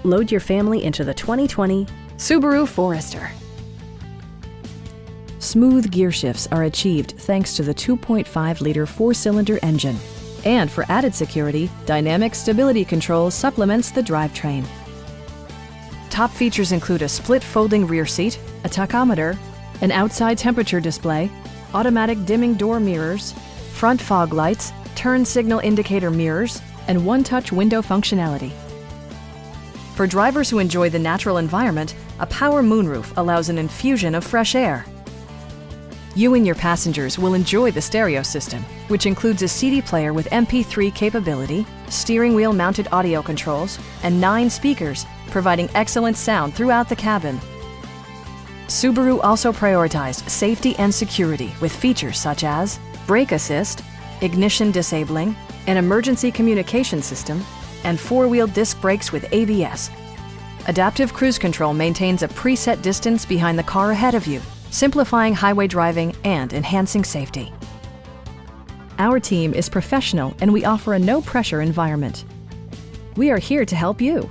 Load your family into the 2020 Subaru Forester. Smooth gear shifts are achieved thanks to the 2.5-liter four-cylinder engine. And for added security, dynamic stability control supplements the drivetrain. Top features include a split folding rear seat, a tachometer, an outside temperature display, automatic dimming door mirrors, front fog lights, turn signal indicator mirrors, and one-touch window functionality. For drivers who enjoy the natural environment, a power moonroof allows an infusion of fresh air. You and your passengers will enjoy the stereo system, which includes a CD player with MP3 capability, steering wheel mounted audio controls, and 9 speakers, providing excellent sound throughout the cabin. Subaru also prioritized safety and security with features such as brake assist, ignition disabling, an emergency communication system, and 4-wheel disc brakes with ABS. Adaptive Cruise Control maintains a preset distance behind the car ahead of you, simplifying highway driving and enhancing safety. Our team is professional and we offer a no-pressure environment. We are here to help you.